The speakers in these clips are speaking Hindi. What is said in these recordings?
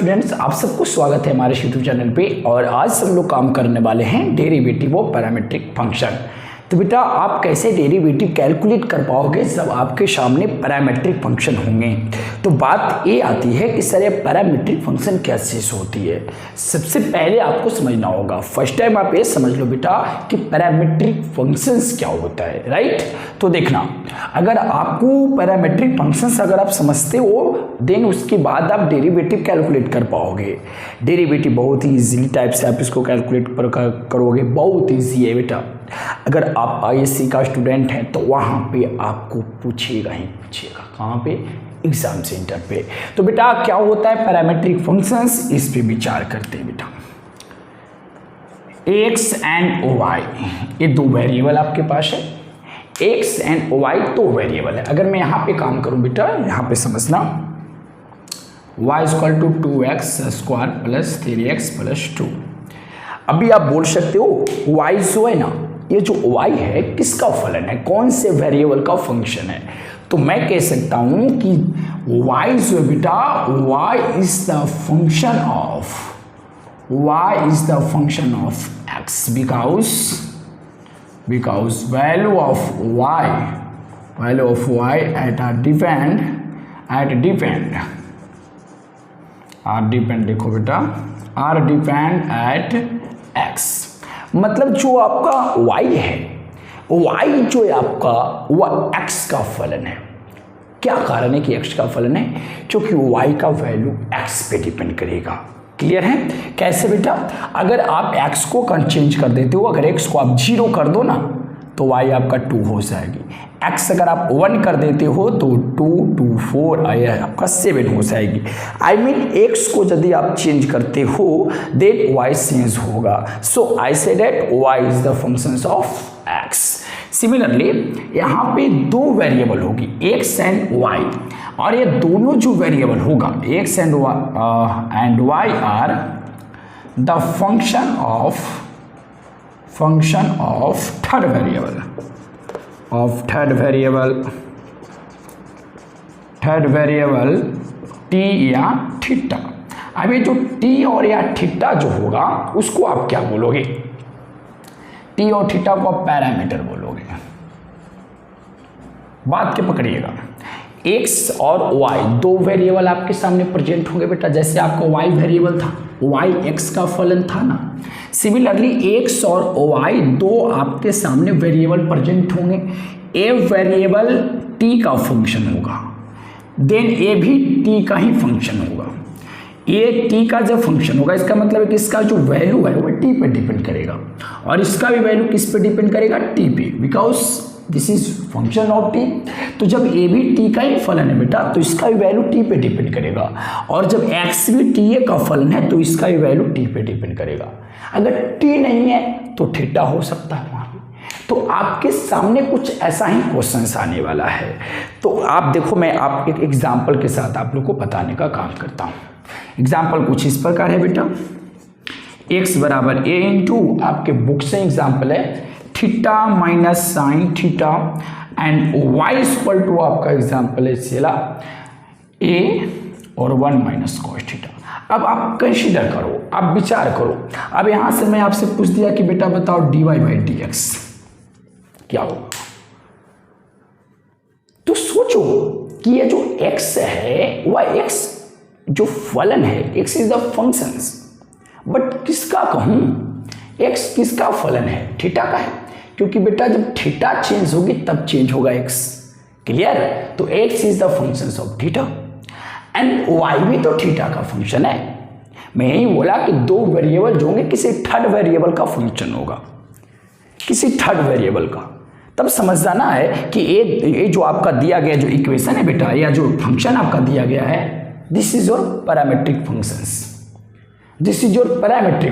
स्टूडेंट्स, आप सबको स्वागत है हमारे यूट्यूब चैनल पे। और आज हम लोग काम करने वाले हैं डेरिवेटिव ऑफ पैरामीट्रिक फंक्शन। तो बेटा आप कैसे डेरिवेटिव कैलकुलेट कर पाओगे जब आपके सामने पैरामीट्रिक फंक्शन होंगे। तो बात ये आती है कि सर ये पैरामीट्रिक फंक्शन क्या चीज़ होती है। सबसे पहले आपको समझना होगा, फर्स्ट टाइम आप ये समझ लो बेटा कि पैरामीट्रिक फंक्शंस क्या होता है, राइट। तो देखना, अगर आपको पैरामीट्रिक फंक्शंस अगर आप समझते हो देन उसके बाद आप डेरिवेटिव कैलकुलेट कर पाओगे। डेरिवेटिव बहुत ही इजीली टाइप से आप इसको कैलकुलेट करोगे, बहुत ईजी है बेटा। अगर आप आईएससी का स्टूडेंट हैं तो वहाँ पे आपको पूछेगा ही पूछेगा, कहाँ पे, एग्जाम सेंटर पे। तो बेटा क्या होता है पैरामीट्रिक फंक्शंस, इस पे विचार करते हैं बेटा। एक्स एंड वाई ये दो वेरिएबल आपके पास है, एक्स एंड वाई दो वेरिएबल है। अगर मैं यहाँ पे काम करूँ बेटा, यहाँ पे समझना, y equal to 2x square plus 3x plus 2। अभी आप बोल सकते हो y जो है ना, ये जो y है किसका फलन है, कौन से वेरिएबल का फंक्शन है। तो मैं कह सकता हूं कि y जो है बेटा, y is the function of x because value of y देखो बेटा, आर डिपेंड एट x। मतलब जो आपका y है, y जो है आपका वह x का फलन है। क्या कारण है कि x का फलन है, क्योंकि y का वैल्यू x पे डिपेंड करेगा। क्लियर है कैसे बेटा, अगर आप x को चेंज कर देते हो, अगर x को आप 0 कर दो ना तो y आपका 2 हो जाएगी। x अगर आप 1 कर देते हो तो 2 2 4 आपका 7 हो जाएगी। आई मीन x को यदि आप चेंज करते हो देन y चेंज होगा। So I say that y is the function of x। Similarly यहाँ पे दो वेरिएबल होगी x एंड y, और ये दोनों जो वेरिएबल होगा x and y are the function of third variable t या थीटा। अभी जो t और या थीटा जो होगा उसको आप क्या बोलोगे, t और थीटा को आप पैरामीटर बोलोगे। बात के पकड़िएगा, x और y दो वेरिएबल आपके सामने प्रेजेंट होंगे बेटा। जैसे आपका y वेरिएबल था, y x का फलन था ना, सिमिलरली x और y दो आपके सामने वेरिएबल प्रेजेंट होंगे। a वेरिएबल t का फंक्शन होगा, देन a भी t का ही फंक्शन होगा। ये t का जब फंक्शन होगा इसका मतलब है कि इसका जो वैल्यू है वो t पे डिपेंड करेगा, और इसका भी वैल्यू किस पे डिपेंड करेगा, t पे, because this is function of t। तो जब a भी t का ही फलन है बेटा तो इसका भी वैल्यू t पे डिपेंड करेगा, और जब x भी t का फलन है तो इसका भी वैल्यू t पे डिपेंड करेगा। अगर t नहीं है तो थीटा हो सकता है वहाँ पे। तो आपके सामने कुछ ऐसा ही क्वेश्चन आने वाला है। तो आप देखो, मैं आप एक एग्जाम्पल के साथ आप लोग को बताने का काम करता हूँ। एग्जाम्पल कुछ इस प्रकार है बेटा, x बराबर a इंटू, आपके बुक से एग्जाम्पल है theta minus sine theta, and y equal to आपका एग्जाम्पल है चला a और 1 माइनस कॉस थीटा। अब आप कंसीडर करो, आप विचार करो। अब यहां से मैं आपसे पूछ दिया कि बेटा बताओ dy बाई dx क्या होगा। तो सोचो कि ये जो x है वह x जो फलन है, x is the functions, but किसका कहूं, x किसका फलन है, थीटा का है, क्योंकि बेटा जब थीटा चेंज होगी तब चेंज होगा x। क्लियर, तो x is the function of theta and y भी तो थीटा का फंक्शन है। मैं यही बोला कि दो वेरिएबल जो होंगे किसी थर्ड वेरिएबल का फंक्शन होगा, किसी थर्ड वेरिएबल का। तब समझ जाना है कि ये जो आपका दिया गया जो इक्वेशन है बेटा, या जो फंक्शन आपका दिया गया है, this is your parametric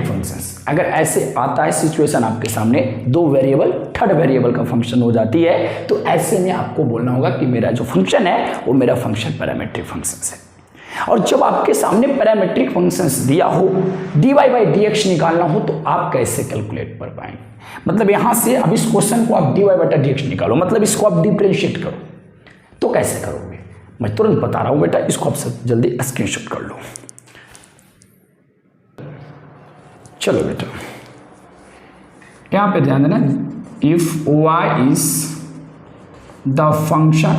functions. अगर ऐसे आता है सिचुएशन आपके सामने, दो वेरिएबल थर्ड वेरिएबल का फंक्शन हो जाती है, तो ऐसे में आपको बोलना होगा कि मेरा जो फंक्शन है वो मेरा फंक्शन पैरामीट्रिक फंक्शंस है। और जब आपके सामने पैरामीट्रिक फंक्शंस दिया हो, dy बाई dx निकालना हो, तो आप कैसे कैलकुलेट कर पाएंगे। मतलब यहां से अब इस क्वेश्चन को आप dy बटा dx निकालो, मतलब इसको आप डिफरेंशिएट करो, तो कैसे करोगे मैं तुरंत बता रहा हूं बेटा, इसको आप सब जल्दी स्क्रीनशॉट कर लो। चलो बेटा यहाँ पे ध्यान देना, if y is the function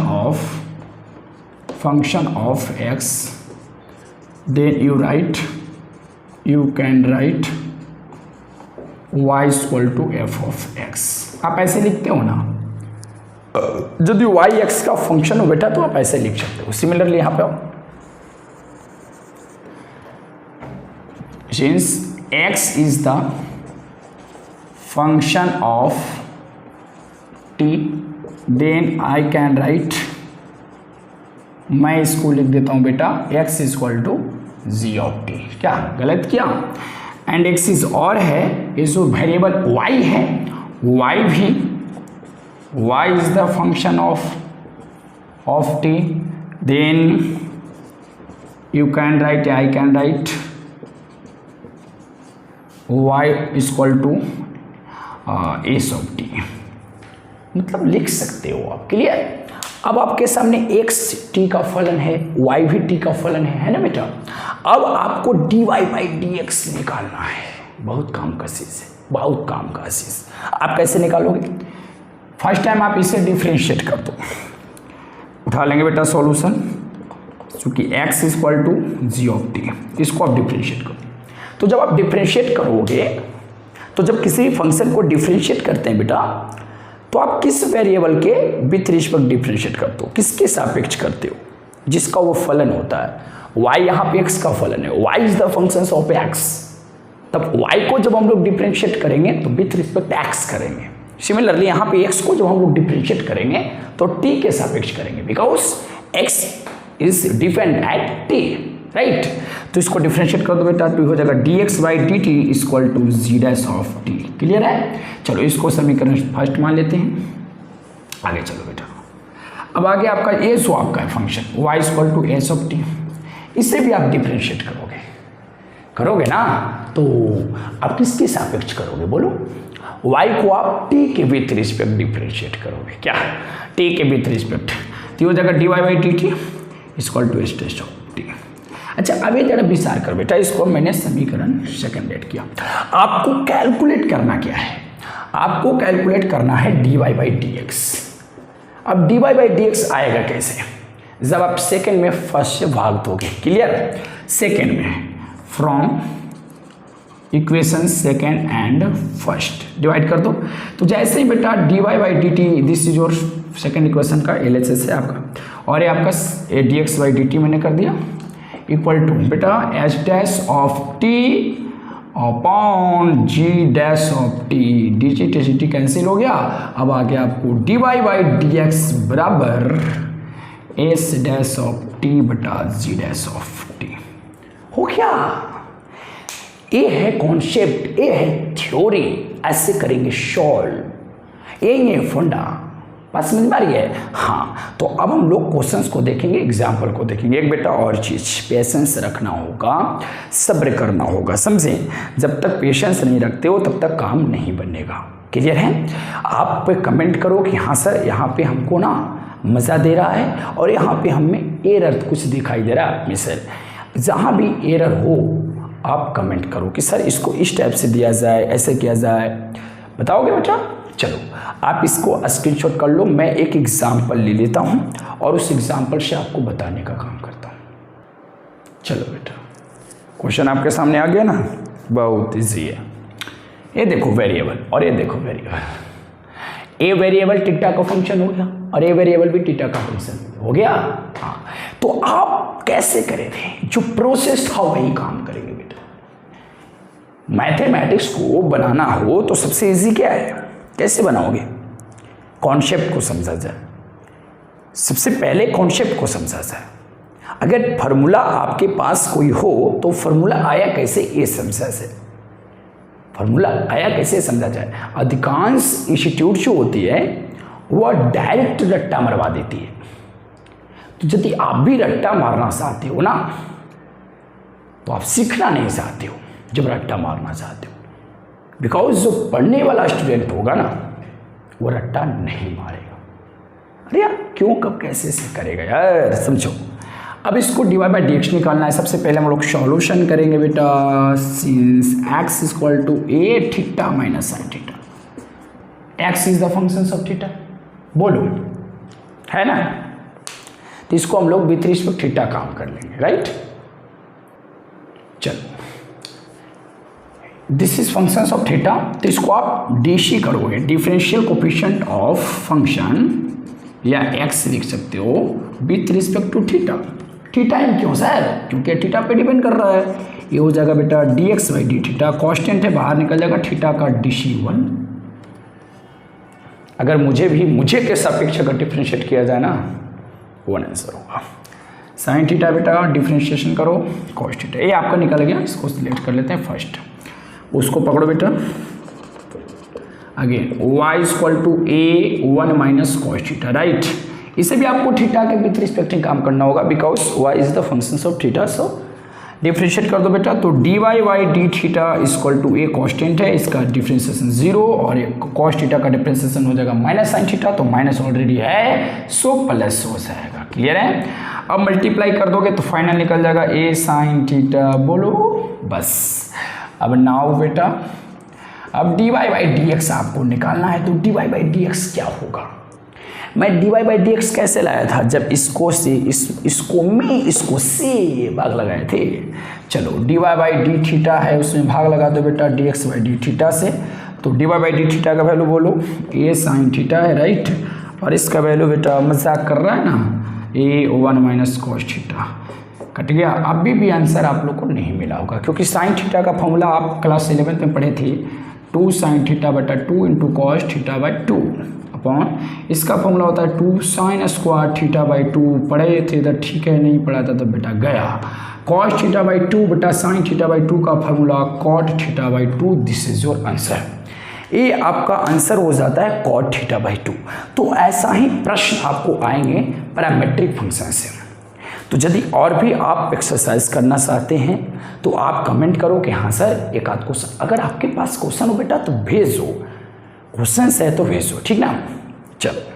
of x, then you can write y equal to f of x। आप ऐसे लिखते हो ना, यदि y x का फंक्शन हो बेटा तो आप ऐसे लिख सकते हो। सिमिलरली यहाँ पे आओ, since x is the function of t, then I can write, मैं इसको लिख देता हूँ बेटा x equal to G of T. क्या गलत किया? एंड x इज और है, ये जो वेरिएबल y है, y भी, y is the function of t, then you can write, I can write y equal to S of T, मतलब लिख सकते हो आप। क्लियर? अब आपके सामने x t का फलन है, y भी t का फलन है ना बेटा। अब आपको dy बाई dx निकालना है। बहुत काम का चीज है, बहुत काम का चीज। आप कैसे निकालोगे? फर्स्ट टाइम आप इसे डिफ्रेंशिएट कर दो, उठा लेंगे बेटा सॉल्यूशन, क्योंकि x equal to G of T, इसको आप डिफ्रेंशिएट करो। तो जब आप डिफ्रेंशिएट करोगे, तो जब किसी फंक्शन को डिफ्रेंशिएट करते हैं बेटा, तो आप किस वेरिएबल के विथ रिस्पेक्ट डिफ्रेंशिएट करते हो, किसके सापेक्ष करते हो, जिसका वो फलन होता है। y यहाँ पे x का फलन है, y is the function of x, तब y को जब हम लोग डिफ्रेंशिएट करेंगे तो विथ रिस्पेक्ट x करेंगे। सिमिलरली यहाँ पे x को जब हम लोग डिफ्रेंशिएट करेंगे तो t के सापेक्ष करेंगे, because x is depend at t, right. तो इसको डिफ्रेंशिएट कर दो बेटा, तो हो जाएगा dx by d t equal to g dash of t. Clear है? चलो इसको समीकरण फर्स्ट मान लेते हैं, आगे चलो बेटा। अब आगे आपका ये जो आपका है function y equal to S of t, इससे भी आप डिफ्रेंशिएट करोगे ना, तो आप किसके सापेक्ष करोगे बोलो? y को आप t के विथ रिस्पेक्ट डिफ्रेंशिएट करोगे। क्या? t के विथ रिस्पेक्ट, तो हो जाएगा dy by d t equal to s dash of t. अच्छा अब ये जरा विचार कर बेटा, इसको मैंने समीकरण सेकंड ऐड किया। आपको कैलकुलेट करना क्या है? आपको कैलकुलेट करना है dy बाई डी एक्स। अब dy बाई डी एक्स आएगा कैसे? जब आप सेकंड में फर्स्ट से भाग दोगे। क्लियर? सेकंड में from equation second and first divide कर दो। तो जैसे ही बेटा dy by d T, this is your second equation का LHS है आपका, और ये आपका dx बाई डी टी मैंने कर दिया इक्वल टू बेटा h dash of t upon g dash of t, d t cancel हो गया। अब आगे आपको d y by d x बराबर एस डैश ऑफ टी बटा जी डैश ऑफ टी हो गया। ये है कॉन्सेप्ट, ये है थ्योरी, ऐसे करेंगे सॉल्व, ये फंडा। बात समझ में आ रही है? हाँ, तो अब हम लोग क्वेश्चंस को देखेंगे, एग्जाम्पल को देखेंगे। एक बेटा और चीज़, पेशेंस रखना होगा, सब्र करना होगा, समझें। जब तक पेशेंस नहीं रखते हो तब तक काम नहीं बनेगा। क्लियर है? आप कमेंट करो कि हाँ सर यहाँ पे हमको ना मज़ा दे रहा है और यहाँ पे हमें एरर कुछ दिखाई दे रहा है। सर जहाँ भी एरर हो आप कमेंट करो कि सर इसको इस टाइप से दिया जाए, ऐसे किया जाए, बताओगे बेटा? चलो आप इसको स्क्रीनशॉट कर लो, मैं एक एग्जाम्पल ले लेता हूँ और उस एग्जाम्पल से आपको बताने का काम करता हूँ। चलो बेटा क्वेश्चन आपके सामने आ गया ना, बहुत इजी है। ये देखो वेरिएबल और ये देखो वेरिएबल, ए वेरिएबल टीटा का फंक्शन हो गया और ए वेरिएबल भी टीटा का फंक्शन हो गया। हाँ, तो आप कैसे करे थे? जो प्रोसेस था वही काम करेंगे बेटा। मैथमेटिक्स को बनाना हो तो सबसे इजी क्या है? कैसे बनाओगे? कॉन्सेप्ट को समझा जाए, सबसे पहले कॉन्सेप्ट को समझा जाए। अगर फार्मूला आपके पास कोई हो तो फार्मूला आया कैसे ये समझा जाए, फार्मूला आया कैसे समझा जाए। अधिकांश इंस्टीट्यूट जो होती है वह डायरेक्ट रट्टा मरवा देती है। तो यदि आप भी रट्टा मारना चाहते हो ना, तो आप सीखना नहीं चाहते हो जब रट्टा मारना चाहते हो, बिकॉज जो पढ़ने वाला स्टूडेंट होगा ना वो रट्टा नहीं मारेगा। अरे यार क्यों, कब, कैसे से करेगा यार? समझो, अब इसको dy बाई डी एक्स निकालना है। सबसे पहले हम लोग सॉल्यूशन करेंगे बेटा, x equal to a theta minus sine theta. x is the function of theta, बोलो है ना। तो इसको हम लोग विथ रिस्पेक्ट थीटा काम कर लेंगे, राइट। चलो this is function of theta, तो इसको आप डीसी करोगे, डिफरेंशियल कोफिशिएंट ऑफ फंक्शन, या x लिख सकते हो with respect to theta. Theta एम क्यों सर, क्योंकि थीटा पे डिपेंड कर रहा है। ये हो जाएगा बेटा dx by d theta, constant है बाहर निकल जाएगा, थीटा का dc1। अगर मुझे के सापेक्ष अगर डिफ्रेंशिएट किया जाए ना, 1 आंसर होगा। साइन थीटा बेटा डिफ्रेंशिएशन करो कॉस थीटा, ये आपका निकल गया। इसको सिलेक्ट कर लेते हैं फर्स्ट, उसको पकड़ो बेटा। Again y equal to a 1 minus cos theta, right. इसे भी आपको थीटा के विथ रिस्पेक्ट काम करना होगा, because y is the function of theta. So differentiate कर दो बेटा, तो dy by d theta equal to a constant है, इसका डिफ्रेंशिएशन 0 और कॉस थीटा का डिफ्रेंशिएशन हो जाएगा माइनस साइन थीटा, तो माइनस ऑलरेडी है सो प्लस हो जाएगा। क्लियर है। अब मल्टीप्लाई कर दोगे तो फाइनल निकल जाएगा ए साइन थीटा, बोलो बस। अब नाउ बेटा अब dy बाई डी एक्स आपको निकालना है, तो dy बाई डी एक्स क्या होगा। मैं dy बाई डी एक्स कैसे लाया था, जब इसको से इसको से भाग लगाए थे। चलो dy बाई डी थीटा है, उसमें भाग लगा दो बेटा dx बाई डी थीटा से, तो dy बाई डी थीटा का वैल्यू बोलो a साइन थीटा है, राइट। और इसका वैल्यू बेटा मजाक कर रहा है ना, a 1 minus cos theta, cut गया। अभी भी आंसर आप लोग को नहीं मिला होगा, क्योंकि साइन थीटा का फॉर्मूला आप क्लास 11 में पढ़े थे, 2 साइन थीटा बटा 2 into cos theta by 2 upon इसका फॉर्मूला होता है 2 साइन स्क्वायर थीटा बाई 2। पढ़े थे तो ठीक है, नहीं पढ़ा था तो बेटा गया। कॉस थीटा बाई 2 बटा साइन थीटा बाई 2 का formula cot theta by 2, this is your answer. ये आपका आंसर हो जाता है कॉट थीटा बाई 2। तो ऐसा ही प्रश्न आपको आएंगे पैरामेट्रिक फंक्शन से। तो यदि और भी आप एक्सरसाइज करना चाहते हैं तो आप कमेंट करो कि हाँ सर एक आध क्वेश्चन, अगर आपके पास क्वेश्चन हो बेटा तो भेजो, क्वेश्चन है तो भेजो, ठीक ना। चलो।